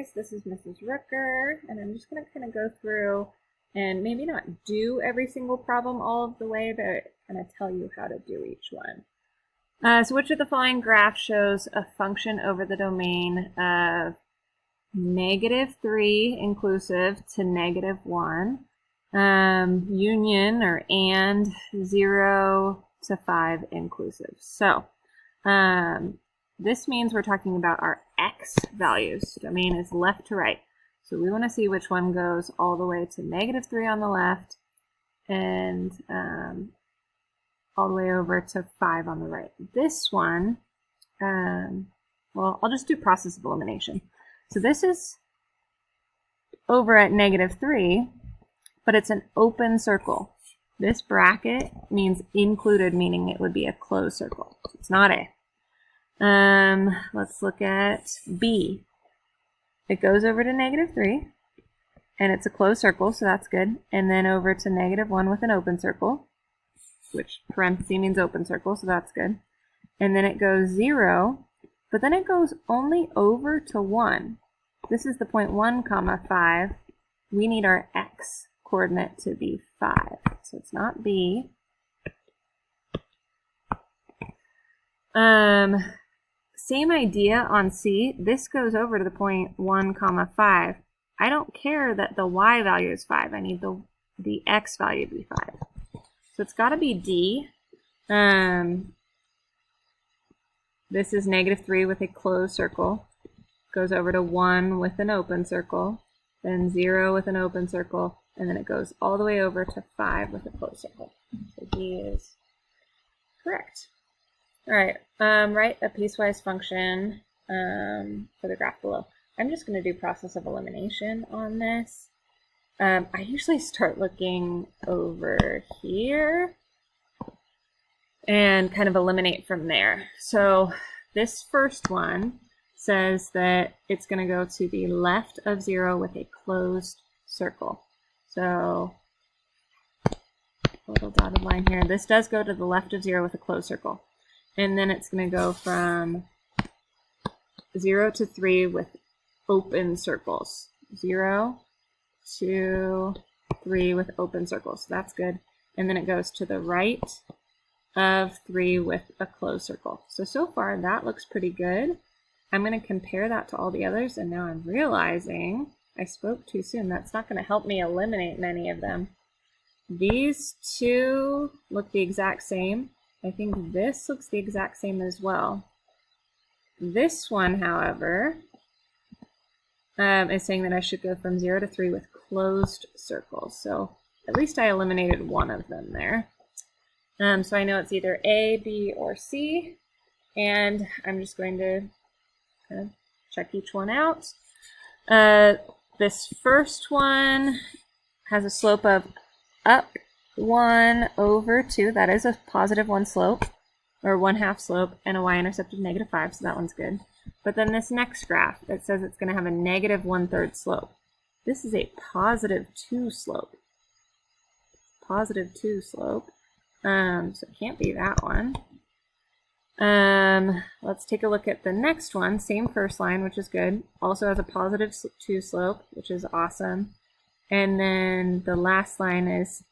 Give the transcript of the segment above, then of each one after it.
guys. This is Mrs. Rooker, and I'm just going to kind of go through and maybe not do every single problem all of the way, but kind of tell you how to do each one. So which of the following graph shows a function over the domain of -3 inclusive to -1, union or and 0 to 5 inclusive? So this means we're talking about our x values. Domain is left to right. So we want to see which one goes all the way to -3 on the left and all the way over to 5 on the right. This one, well, I'll just do process of elimination. So this is over at -3, but it's an open circle. This bracket means included, meaning it would be a closed circle. So it's not A. Let's look at B. It goes over to -3, and it's a closed circle, so that's good. And then over to -1 with an open circle, which parenthesis means open circle, so that's good. And then it goes 0, but then it goes only over to 1. This is the point 1, 5. We need our x coordinate to be 5, so it's not B. Same idea on C. This goes over to the point 1, 5. I don't care that the y value is 5. I need the x value to be 5. So it's got to be D. This is -3 with a closed circle. Goes over to 1 with an open circle. Then 0 with an open circle. And then it goes all the way over to 5 with a closed circle. So D is correct. All right, write a piecewise function for the graph below. I'm just going to do process of elimination on this. I usually start looking over here and kind of eliminate from there. So this first one says that it's going to go to the left of 0 with a closed circle. So little dotted line here. This does go to the left of 0 with a closed circle. And then it's going to go from 0 to 3 with open circles. 0, 2, 3 with open circles. So that's good. And then it goes to the right of 3 with a closed circle. So far that looks pretty good. I'm going to compare that to all the others, and now I'm realizing I spoke too soon. That's not going to help me eliminate many of them. These two look the exact same. I think this looks the exact same as well. This one, however, is saying that I should go from 0 to 3 with closed circles. So at least I eliminated one of them there. So I know it's either A, B, or C. And I'm just going to kind of check each one out. This first one has a slope of up 1 over 2, that is a positive 1 slope, or 1/2 slope, and a y-intercept of -5, so that one's good. But then this next graph, it says it's going to have a -1/3 slope. This is a positive 2 slope. Positive 2 slope, so it can't be that one. Let's take a look at the next one, same first line, which is good. Also has a positive 2 slope, which is awesome. And then the last line is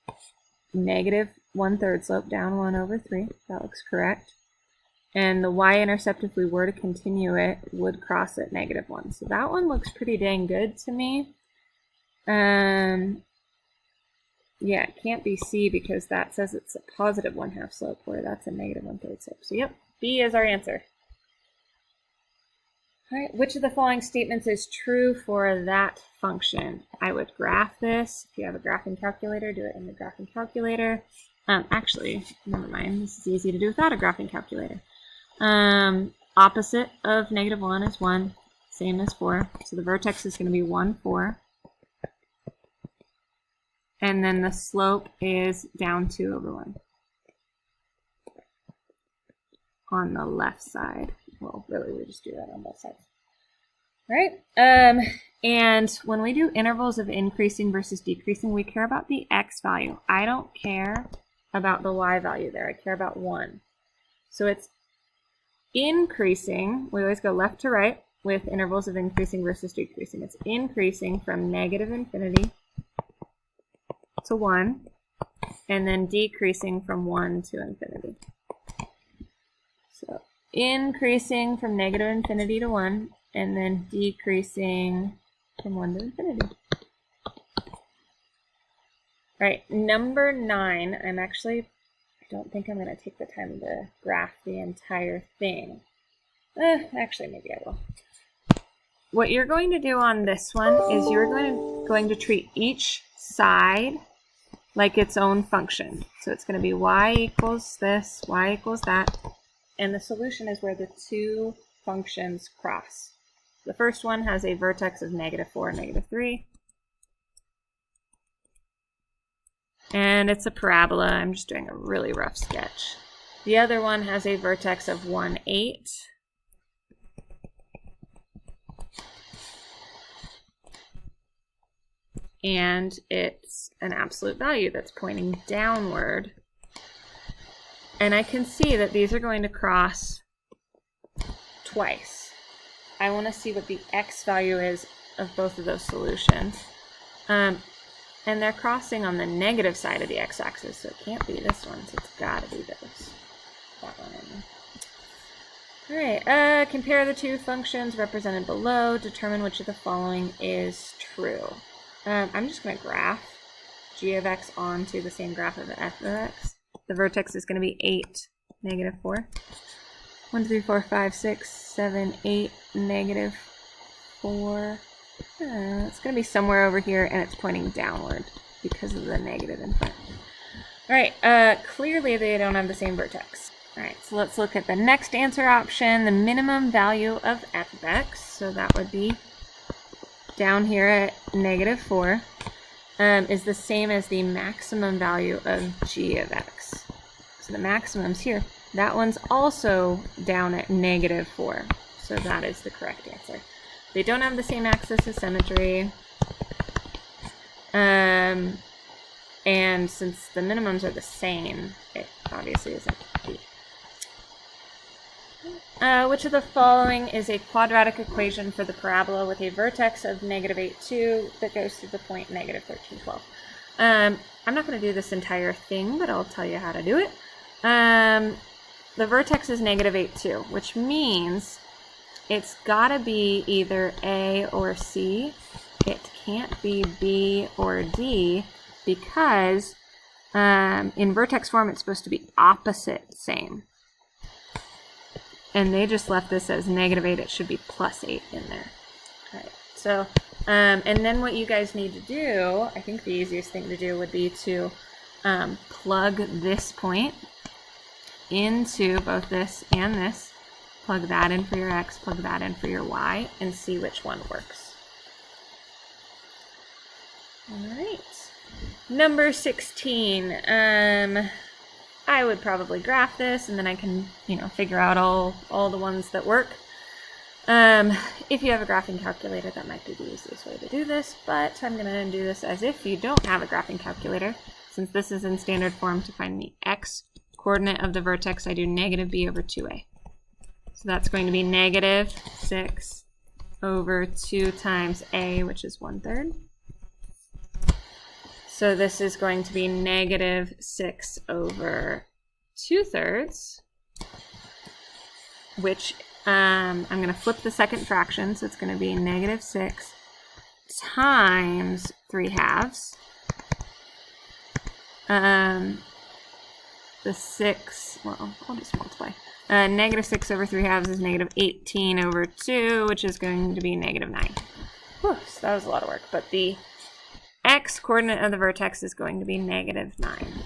-1/3 slope, down 1 over 3. That looks correct. And the y-intercept, if we were to continue it, would cross at -1. So that one looks pretty dang good to me. Yeah, it can't be C because that says it's a positive 1/2 slope, where that's a -1/3 slope. So yep, B is our answer. All right, which of the following statements is true for that function? I would graph this. If you have a graphing calculator, do it in the graphing calculator. Actually, never mind. This is easy to do without a graphing calculator. Opposite of -1 is 1, same as 4. So the vertex is going to be 1, 4. And then the slope is down 2 over 1 on the left side. Well, really, we just do that on both sides. All right. And when we do intervals of increasing versus decreasing, we care about the x value. I don't care about the y value there. I care about 1. So it's increasing. We always go left to right. with intervals of increasing versus decreasing. It's increasing from negative infinity to 1, and then decreasing from 1 to infinity. So increasing from negative infinity to 1, and then decreasing from 1 to infinity. All right, number 9, I don't think I'm going to take the time to graph the entire thing. Actually, maybe I will. What you're going to do on this one is you're going to treat each side like its own function. So it's going to be y equals this, y equals that, and the solution is where the two functions cross. The first one has a vertex of -4, -3. And it's a parabola. I'm just doing a really rough sketch. The other one has a vertex of 1, 8. And it's an absolute value that's pointing downward. And I can see that these are going to cross twice. I want to see what the x value is of both of those solutions. And they're crossing on the negative side of the x-axis, so it can't be this one, so it's got to be this. That one. All right, compare the two functions represented below. Determine which of the following is true. I'm just going to graph g of x onto the same graph of f of x. The vertex is going to be 8, -4. 1, 2, 3, 4, 5, 6, 7, 8, -4. It's going to be somewhere over here, and it's pointing downward because of the negative in front. All right, clearly they don't have the same vertex. All right, so let's look at the next answer option. The minimum value of f of x, so that would be down here at -4, is the same as the maximum value of g of x. So the maximum's here. That one's also down at -4, so that is the correct answer. They don't have the same axis of symmetry, and since the minimums are the same, it obviously isn't B. Which of the following is a quadratic equation for the parabola with a vertex of -8, 2 that goes through the point -13, 12? I'm not going to do this entire thing, but I'll tell you how to do it. The vertex is -8, 2, which means it's got to be either A or C. It can't be B or D because in vertex form it's supposed to be opposite same. And they just left this as -8. It should be +8 in there. All right. So, and then what you guys need to do, I think the easiest thing to do would be to plug this point into both this and this. Plug that in for your x, plug that in for your y, and see which one works. All right. Number 16. I would probably graph this, and then I can, figure out all the ones that work. If you have a graphing calculator, that might be the easiest way to do this, but I'm going to do this as if you don't have a graphing calculator. Since this is in standard form, to find the x coordinate of the vertex, I do -b over 2a. So that's going to be -6 over 2 times a, which is 1/3. So this is going to be -6 over 2/3, which I'm going to flip the second fraction, so it's going to be -6 times 3/2. The 6, well, I'll just multiply. -6 over 3/2 is -18 over 2, which is going to be -9. Whew, so that was a lot of work, but the x coordinate of the vertex is going to be -9.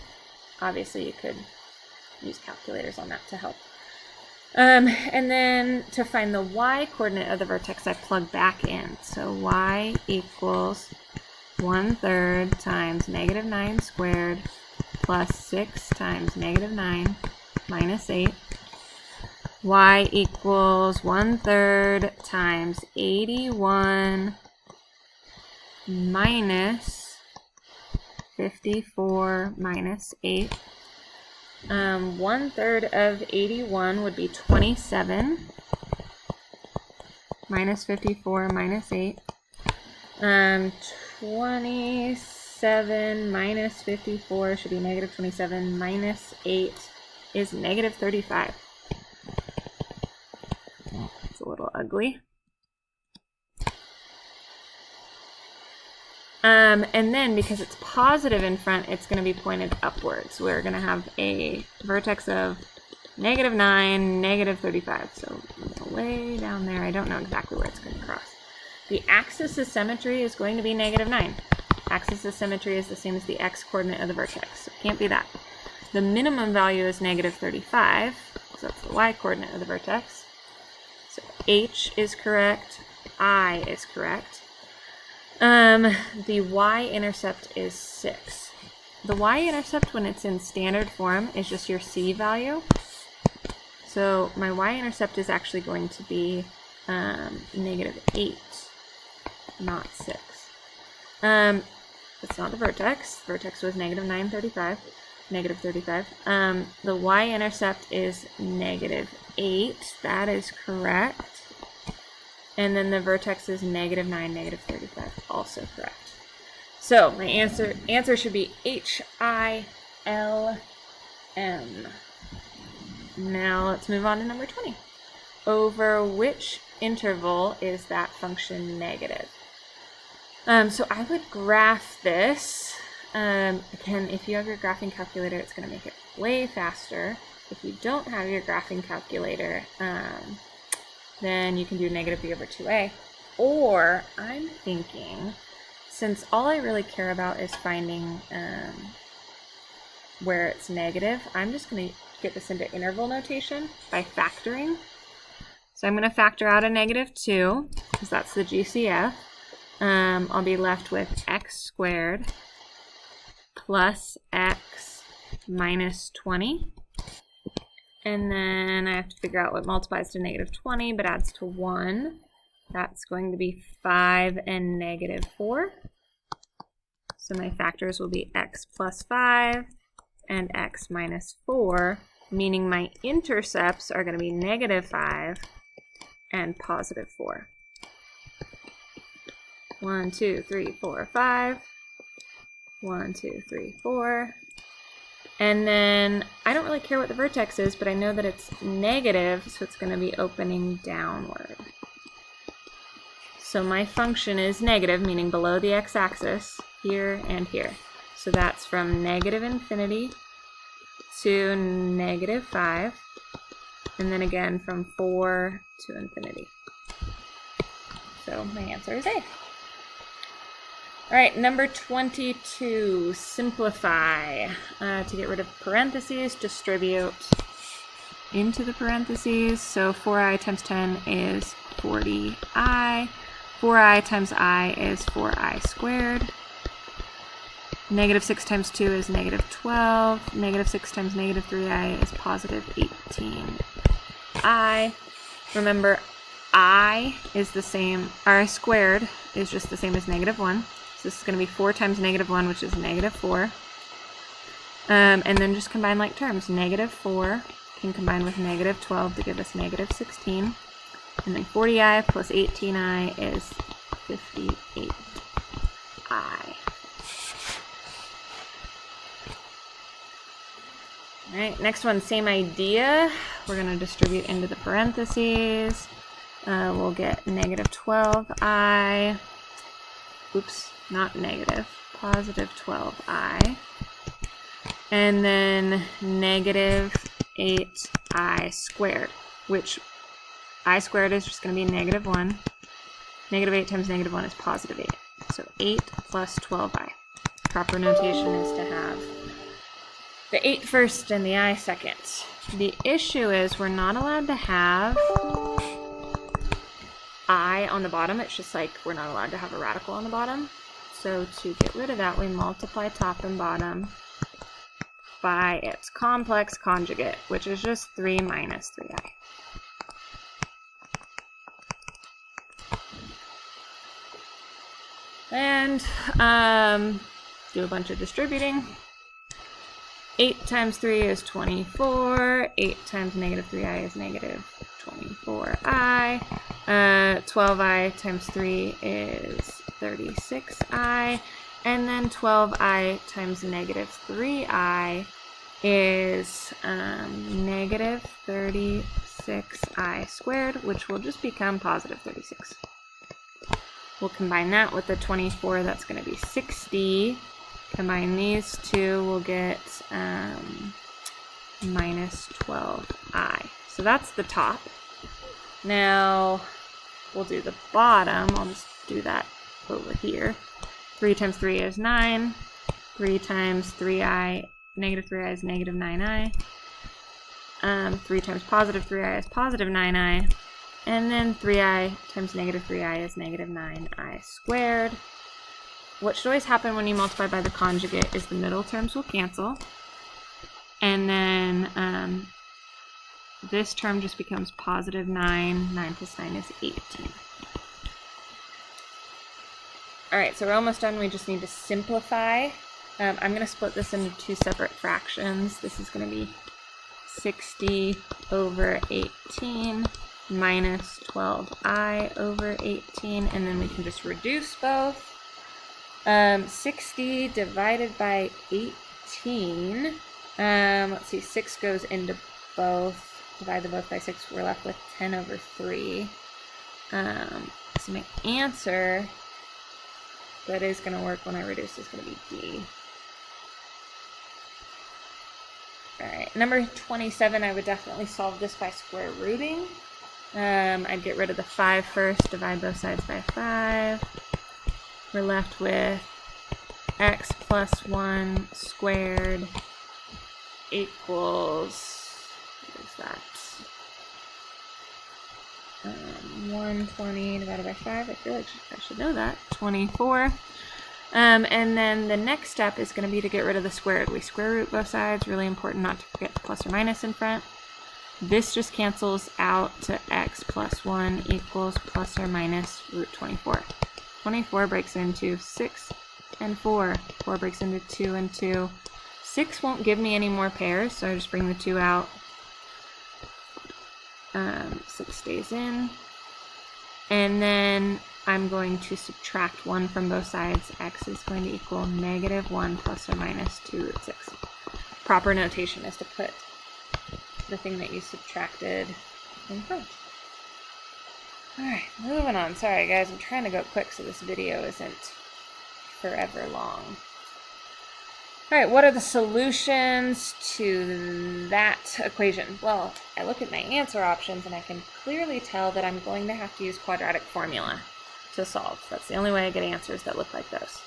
Obviously, you could use calculators on that to help. And then to find the y coordinate of the vertex, I plug back in. So y equals 1/3 times -9 squared plus 6 times -9 minus 8. Y equals 1/3 times 81 minus 54 minus 8. 1/3 of 81 would be 27. minus 54 minus 8. 27 minus 54 should be negative 27 minus 8 is negative 35. It's a little ugly. And then because it's positive in front, it's going to be pointed upwards. We're going to have a vertex of negative 9, negative 35. So way down there, I don't know exactly where it's going to cross. The axis of symmetry is going to be negative 9. Axis of symmetry is the same as the x-coordinate of the vertex, so it can't be that. The minimum value is negative 35, so that's the y-coordinate of the vertex. So H is correct, I is correct. The y-intercept is 6. The y-intercept, when it's in standard form, is just your c value. So my y-intercept is actually going to be negative 8, not 6. That's not the vertex. The vertex was negative 35. The y-intercept is negative 8. That is correct. And then the vertex is negative 9, negative 35. Also correct. So my answer should be H-I-L-M. Now let's move on to number 20. Over which interval is that function negative? So I would graph this. Again, if you have your graphing calculator, it's going to make it way faster. If you don't have your graphing calculator, then you can do negative b over 2a. Or I'm thinking, since all I really care about is finding where it's negative, I'm just going to get this into interval notation by factoring. So I'm going to factor out a negative 2, because that's the GCF. I'll be left with x squared plus x minus 20. And then I have to figure out what multiplies to negative 20 but adds to 1. That's going to be 5 and negative 4. So my factors will be x plus 5 and x minus 4, meaning my intercepts are going to be negative 5 and positive 4. 1, 2, 3, 4, 5. 1, 2, 3, 4. And then I don't really care what the vertex is, but I know that it's negative, so it's going to be opening downward. So my function is negative, meaning below the x-axis, here and here. So that's from negative infinity to negative 5, and then again from 4 to infinity. So my answer is A. All right, number 22, simplify. To get rid of parentheses, distribute into the parentheses. So 4i times 10 is 40i. 4i times I is 4i squared. Negative 6 times 2 is negative 12. Negative 6 times negative 3i is positive 18i. Remember, I is the same, r squared is just the same as negative 1. So this is going to be 4 times negative 1, which is negative 4. And then just combine like terms. Negative 4 can combine with negative 12 to give us negative 16. And then 40i plus 18i is 58i. All right, next one, same idea. We're going to distribute into the parentheses. We'll get negative 12i. Oops, not negative. Positive 12i. And then negative 8i squared, which I squared is just going to be negative 1. Negative 8 times negative 1 is positive 8. So 8 plus 12i. Proper notation is to have the 8 first and the I second. The issue is we're not allowed to have I on the bottom. It's just like we're not allowed to have a radical on the bottom. So to get rid of that, we multiply top and bottom by its complex conjugate, which is just 3 minus 3i. And do a bunch of distributing. 8 times 3 is 24. 8 times negative 3i is negative 24i. 12i times 3 is 36i. And then 12i times negative 3i is negative 36i squared, which will just become positive 36. We'll combine that with the 24, that's going to be 60. Combine these two, we'll get minus 12i. So that's the top. Now we'll do the bottom. I'll just do that over here. 3 times 3 is 9. 3 times 3i, negative 3i is negative 9i. 3 times positive 3i is positive 9i. And then 3i times negative 3i is negative 9i squared. What should always happen when you multiply by the conjugate is the middle terms will cancel. And then this term just becomes positive 9. 9 plus 9 is 18. Alright, so we're almost done. We just need to simplify. I'm going to split this into two separate fractions. This is going to be 60 over 18 minus 12i over 18, and then we can just reduce both. 60 divided by 18, let's see, 6 goes into both. Divide them both by 6, we're left with 10 over 3. So my answer that is going to work when I reduce is going to be D. Alright, number 27, I would definitely solve this by square rooting. I'd get rid of the 5 first, divide both sides by 5. We're left with x plus 1 squared equals, what is that? 120 divided by 5. I feel like I should know that. 24. And then the next step is going to be to get rid of the squared. We square root both sides. Really important not to forget the plus or minus in front. This just cancels out to x plus 1 equals plus or minus root 24. 24 breaks into 6 and 4. 4 breaks into 2 and 2. 6 won't give me any more pairs, so I just bring the 2 out. 6 stays in. And then I'm going to subtract 1 from both sides. X is going to equal negative 1 plus or minus 2 root 6. Proper notation is to put the thing that you subtracted in front. Alright, moving on. Sorry guys, I'm trying to go quick so this video isn't forever long. Alright, what are the solutions to that equation? Well, I look at my answer options and I can clearly tell that I'm going to have to use quadratic formula to solve. That's the only way I get answers that look like those.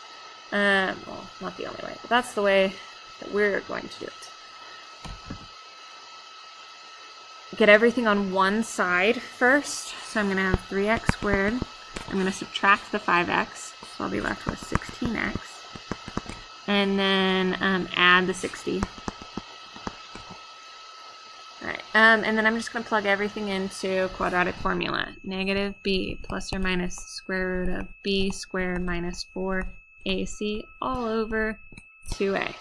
Well, not the only way, but that's the way that we're going to do it. Get everything on one side first. So I'm going to have 3x squared. I'm going to subtract the 5x, so I'll be left with 16x. And then add the 60. Alright, and then I'm just going to plug everything into quadratic formula. Negative b plus or minus square root of b squared minus 4ac all over 2a.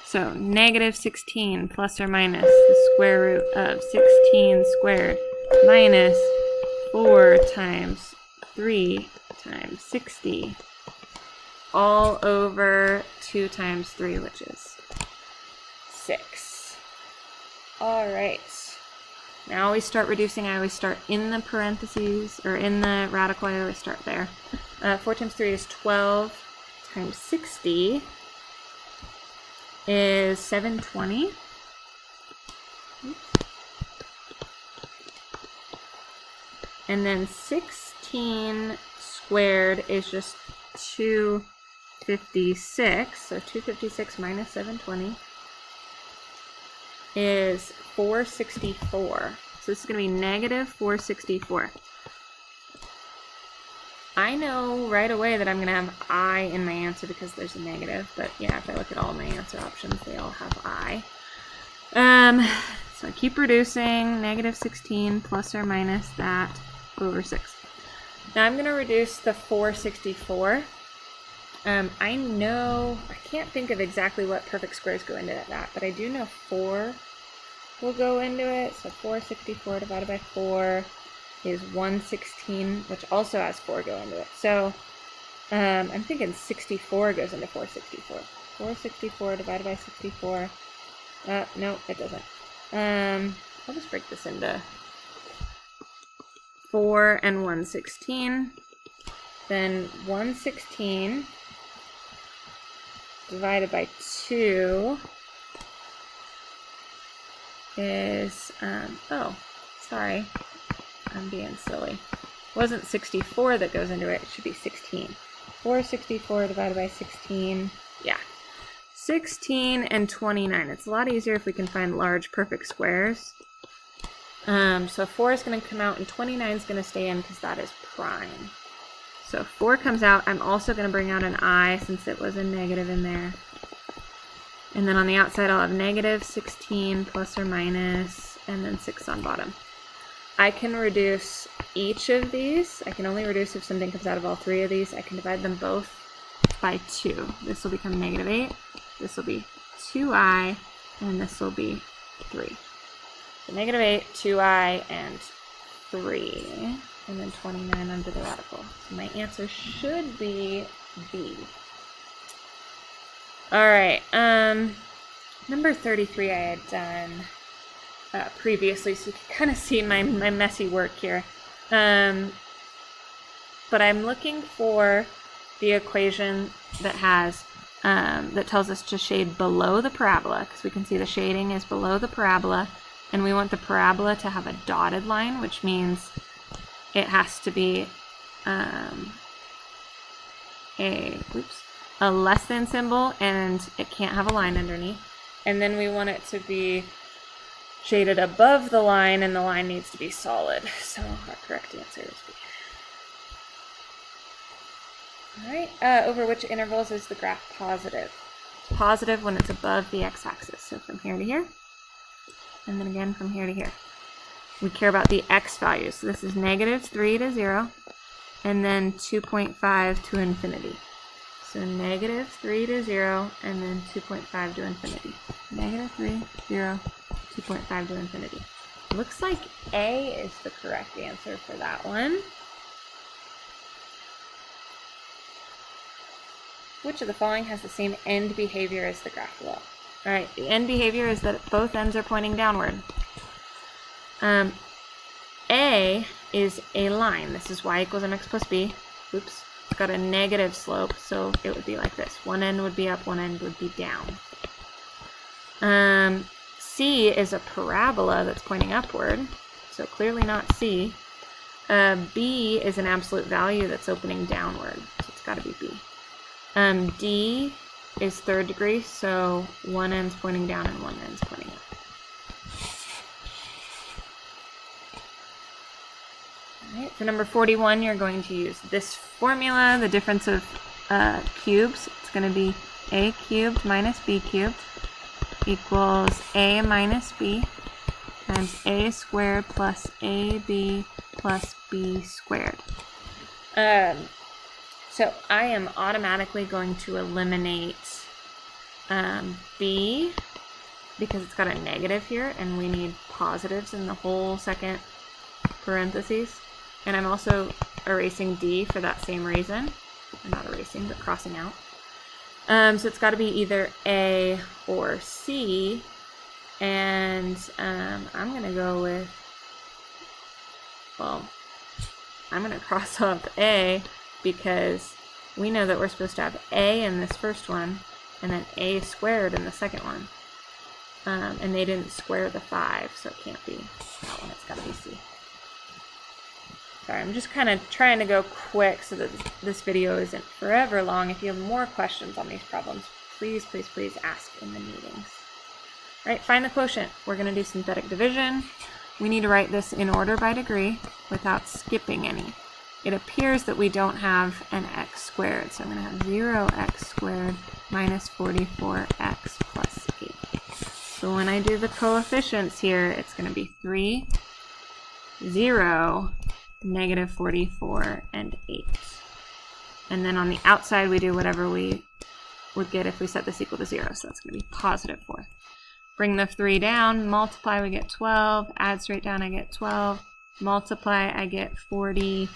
So negative 16 plus or minus the square root of 16 squared minus 4 times 3 times 60 all over 2 times 3, which is 6. Alright, now we start reducing. I always start in the parentheses, or in the radical, I always start there. 4 times 3 is 12 times 60 is 720. And then 16 squared is just 256. So 256 minus 720 is 464. So this is going to be negative 464. I know right away that I'm going to have I in my answer because there's a negative, but yeah, if I look at all my answer options, they all have I. So I keep reducing, negative 16 plus or minus that over 6. Now I'm going to reduce the 464. I know, I can't think of exactly what perfect squares go into that, but I do know 4 will go into it. So 464 divided by 4 is 1/16, which also has 4 go into it. So I'm thinking 64 goes into 464. 464 divided by 64. No, it doesn't. I'll just break this into 4 and 1/16. Then 1/16 divided by 2 is, oh, sorry, I'm being silly. It wasn't 64 that goes into it, it should be 16. 464 divided by 16, yeah. 16 and 29. It's a lot easier if we can find large perfect squares. So 4 is going to come out and 29 is going to stay in because that is prime. So 4 comes out. I'm also going to bring out an I since it was a negative in there. And then on the outside I'll have negative 16 plus or minus, and then 6 on bottom. I can reduce each of these. I can only reduce if something comes out of all 3 of these. I can divide them both by 2. This will become negative 8. This will be 2i, and this will be 3. So negative 8, 2i, and 3. And then 29 under the radical. So my answer should be B. Alright, number 33 I had done previously, so you can kind of see my messy work here. But I'm looking for the equation that has, that tells us to shade below the parabola, because we can see the shading is below the parabola, and we want the parabola to have a dotted line, which means it has to be a less than symbol, and it can't have a line underneath. And then we want it to be shaded above the line, and the line needs to be solid. So our correct answer is B. Alright, over which intervals is the graph positive? It's positive when it's above the x-axis. So from here to here, and then again from here to here. We care about the x values. So this is negative 3 to 0, and then 2.5 to infinity. So negative 3 to 0, and then 2.5 to infinity. Negative 3, 0, 2.5 to infinity. Looks like A is the correct answer for that one. Which of the following has the same end behavior as the graph below? Alright, the end behavior is that both ends are pointing downward. A is a line. This is y equals mx plus b. Oops. It's got a negative slope, so it would be like this. One end would be up, one end would be down. C is a parabola that's pointing upward, so clearly not C. B is an absolute value that's opening downward, so it's got to be B. D is third degree, so one end's pointing down and one end's pointing up. Alright, for number 41, you're going to use this formula, the difference of cubes. It's going to be a cubed minus b cubed equals a minus b times a squared plus ab plus b squared. So I am automatically going to eliminate b because it's got a negative here, and we need positives in the whole second parentheses. And I'm also erasing d for that same reason. I'm not erasing, but crossing out. So it's got to be either A or C. And I'm going to go with, well, I'm going to cross off A because we know that we're supposed to have A in this first one and then A squared in the second one. And they didn't square the 5, so it can't be that one. It's got to be C. Sorry, I'm just kind of trying to go quick so that this video isn't forever long. If you have more questions on these problems, please, please, please ask in the meetings. All right, find the quotient. We're going to do synthetic division. We need to write this in order by degree without skipping any. It appears that we don't have an x squared, so I'm going to have 0x squared minus 44x plus 8. So when I do the coefficients here, it's going to be 3, 0, negative 44, and 8. And then on the outside, we do whatever we would get if we set this equal to 0. So that's going to be positive 4. Bring the 3 down, multiply, we get 12. Add straight down, I get 12. multiply, I get 48.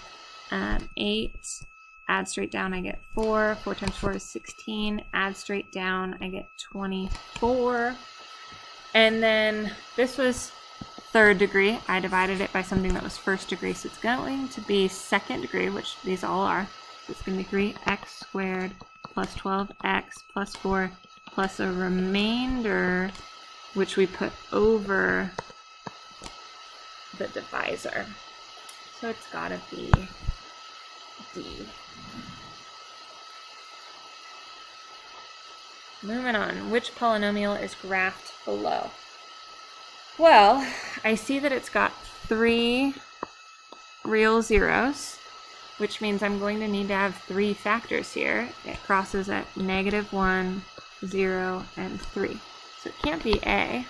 Add straight down, I get 4. 4 times 4 is 16. Add straight down, I get 24. And then this was third degree. I divided it by something that was first degree, so it's going to be second degree, which these all are. So it's going to be 3x squared plus 12x plus 4 plus a remainder, which we put over the divisor. So it's got to be D. Moving on, which polynomial is graphed below? Well, I see that it's got 3 real zeros, which means I'm going to need to have 3 factors here. It crosses at -1, 0, and 3. So it can't be A.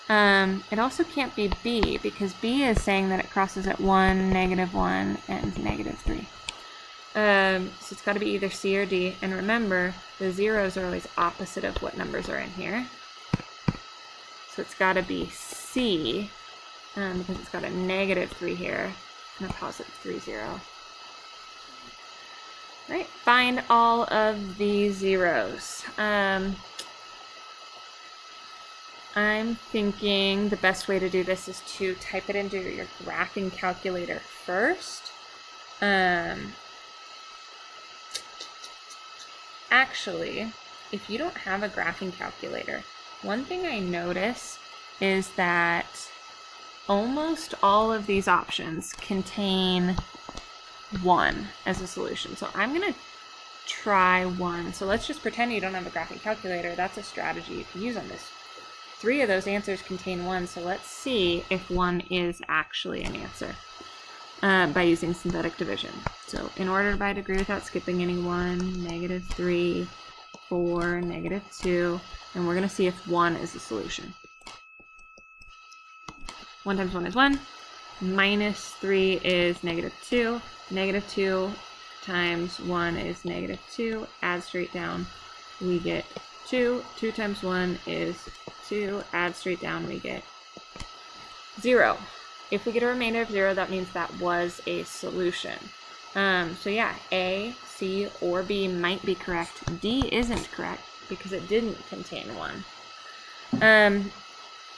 It also can't be B, because B is saying that it crosses at 1, -1, and -3. So it's got to be either C or D. And remember, the zeros are always opposite of what numbers are in here. So it's got to be C, because it's got a -3 here and a positive 3, 0. Right, find all of the zeros. I'm thinking the best way to do this is to type it into your graphing calculator first. Actually, if you don't have a graphing calculator, one thing I notice is that almost all of these options contain 1 as a solution. So I'm going to try 1. So let's just pretend you don't have a graphing calculator. That's a strategy you can use on this. 3 of those answers contain 1, so let's see if 1 is actually an answer by using synthetic division. So in order by degree without skipping any 1, -3, 4, -2, and we're going to see if 1 is a solution. 1 times 1 is 1, -3 is -2, -2 times 1 is -2, add straight down, we get 2, 2 times 1 is 2, add straight down, we get 0. If we get a remainder of 0, that means that was a solution. So yeah, A, C, or B might be correct. D isn't correct because it didn't contain 1.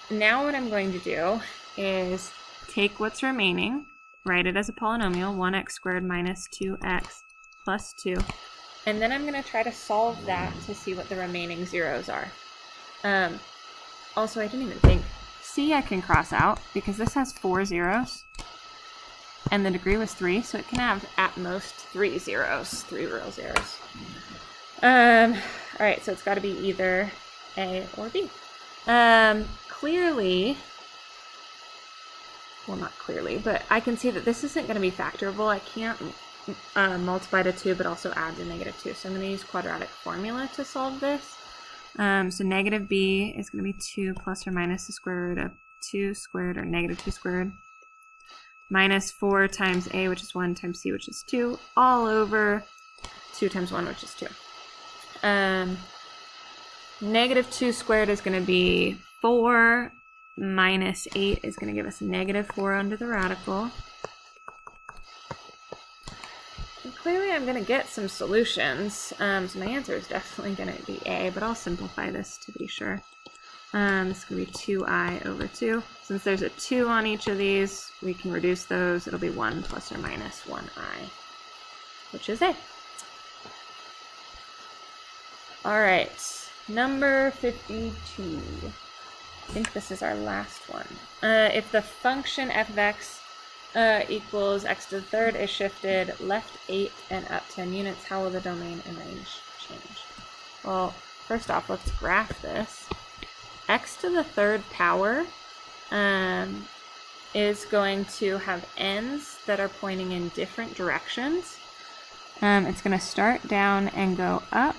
Now what I'm going to do is take what's remaining, write it as a polynomial, 1x squared minus 2x plus 2, and then I'm going to try to solve that to see what the remaining zeros are. Also, I didn't even think. C I can cross out because this has 4 zeros, and the degree was 3, so it can have at most 3 zeros, 3 real zeros. Alright, so it's got to be either A or B. Clearly, well, not clearly, but I can see that this isn't going to be factorable. I can't multiply to 2, but also add to -2. So I'm going to use quadratic formula to solve this. So negative b is going to be 2 plus or minus the square root of 2 squared, or -2 squared, minus 4 times a, which is 1, times c, which is 2, all over 2 times 1, which is 2. -2 squared is going to be 4, minus 8 is going to give us -4 under the radical. And clearly I'm going to get some solutions, so my answer is definitely going to be A, but I'll simplify this to be sure. It's going to be 2i over 2. Since there's a 2 on each of these, we can reduce those. It'll be 1 plus or minus 1i, which is A. Alright, number 52. I think this is our last one. If the function f of x equals x to the third is shifted left 8 and up 10 units, how will the domain and range change? Well, first off, let's graph this. X to the third power is going to have ends that are pointing in different directions. It's going to start down and go up.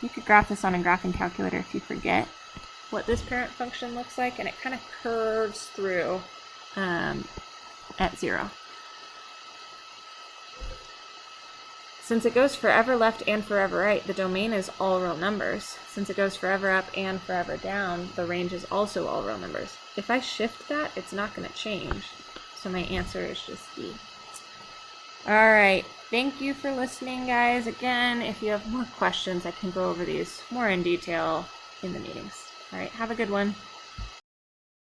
You could graph this on a graphing calculator if you forget what this parent function looks like, and it kind of curves through at 0. Since it goes forever left and forever right, the domain is all real numbers. Since it goes forever up and forever down, the range is also all real numbers. If I shift that, it's not going to change. So my answer is just D. All right. Thank you for listening, guys. Again, if you have more questions, I can go over these more in detail in the meetings. All right. Have a good one.